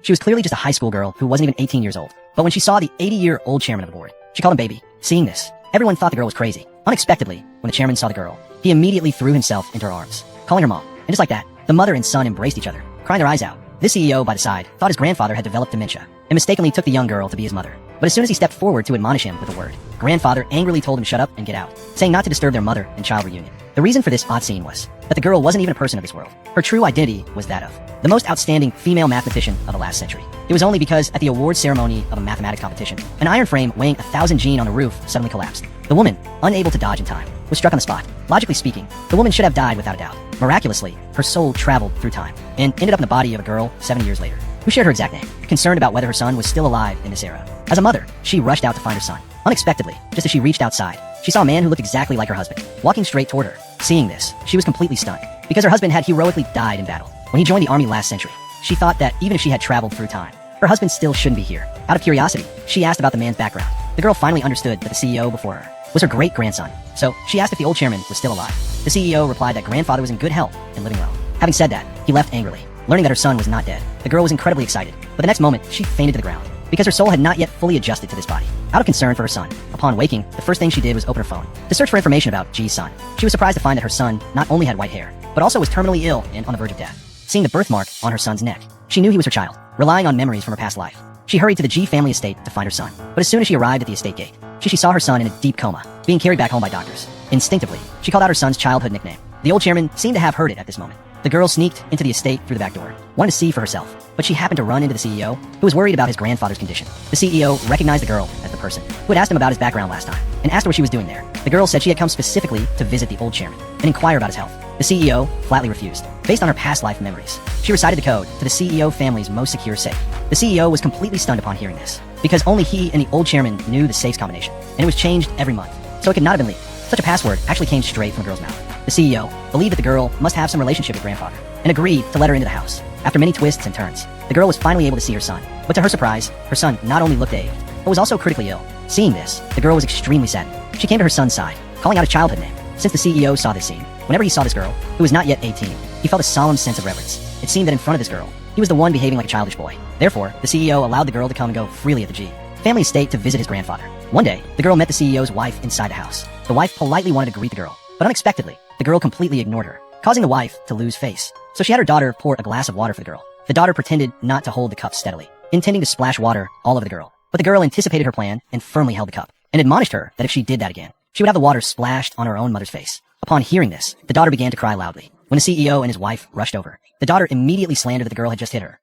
She was clearly just a high school girl who wasn't even 18 years old. But when she saw the 80-year-old chairman of the board, she called him baby. Seeing this, everyone thought the girl was crazy. Unexpectedly, when the chairman saw the girl, he immediately threw himself into her arms, calling her mom. And just like that, the mother and son embraced each other, crying their eyes out. The CEO, by the side, thought his grandfather had developed dementia and mistakenly took the young girl to be his mother. But as soon as he stepped forward to admonish him with a word, grandfather angrily told him to shut up and get out, saying not to disturb their mother and child reunion. The reason for this odd scene was that the girl wasn't even a person of this world. Her true identity was that of the most outstanding female mathematician of the last century. It was only because at the awards ceremony of a mathematics competition, an iron frame weighing 1,000 G on the roof suddenly collapsed. The woman, unable to dodge in time, was struck on the spot. Logically speaking, the woman should have died without a doubt. Miraculously, her soul traveled through time and ended up in the body of a girl 70 years later, who shared her exact name, concerned about whether her son was still alive in this era. As a mother, she rushed out to find her son. Unexpectedly, just as she reached outside, she saw a man who looked exactly like her husband, walking straight toward her. Seeing this, she was completely stunned, because her husband had heroically died in battle when he joined the army last century. She thought that even if she had traveled through time, her husband still shouldn't be here. Out of curiosity, she asked about the man's background. The girl finally understood that the CEO before her was her great-grandson, so she asked if the old chairman was still alive. The CEO replied that grandfather was in good health and living well. Having said that, he left angrily, learning that her son was not dead. The girl was incredibly excited, but the next moment, she fainted to the ground, because her soul had not yet fully adjusted to this body. Out of concern for her son, upon waking, the first thing she did was open her phone to search for information about G's son. She was surprised to find that her son not only had white hair, but also was terminally ill and on the verge of death. Seeing the birthmark on her son's neck, she knew he was her child, relying on memories from her past life. She hurried to the G family estate to find her son, but as soon as she arrived at the estate gate, she saw her son in a deep coma, being carried back home by doctors. Instinctively, she called out her son's childhood nickname. The old chairman seemed to have heard it at this moment. The girl sneaked into the estate through the back door, wanted to see for herself, but she happened to run into the CEO, who was worried about his grandfather's condition. The CEO recognized the girl as the person who had asked him about his background last time, and asked her what she was doing there. The girl said she had come specifically to visit the old chairman and inquire about his health. The CEO flatly refused, based on her past life memories. She recited the code to the CEO family's most secure safe. The CEO was completely stunned upon hearing this, because only he and the old chairman knew the safe's combination, and it was changed every month, so it could not have been leaked. Such a password actually came straight from the girl's mouth. The CEO believed that the girl must have some relationship with grandfather, and agreed to let her into the house. After many twists and turns, the girl was finally able to see her son, but to her surprise, her son not only looked aged, but was also critically ill. Seeing this, the girl was extremely saddened. She came to her son's side, calling out his childhood name. Since the CEO saw this scene, whenever he saw this girl, who was not yet 18, he felt a solemn sense of reverence. It seemed that in front of this girl, he was the one behaving like a childish boy. Therefore, the CEO allowed the girl to come and go freely at the G family estate to visit his grandfather. One day, the girl met the CEO's wife inside the house. The wife politely wanted to greet the girl, but unexpectedly, the girl completely ignored her, causing the wife to lose face. So she had her daughter pour a glass of water for the girl. The daughter pretended not to hold the cup steadily, intending to splash water all over the girl. But the girl anticipated her plan and firmly held the cup, and admonished her that if she did that again, she would have the water splashed on her own mother's face. Upon hearing this, the daughter began to cry loudly. When the CEO and his wife rushed over, the daughter immediately slandered that the girl had just hit her.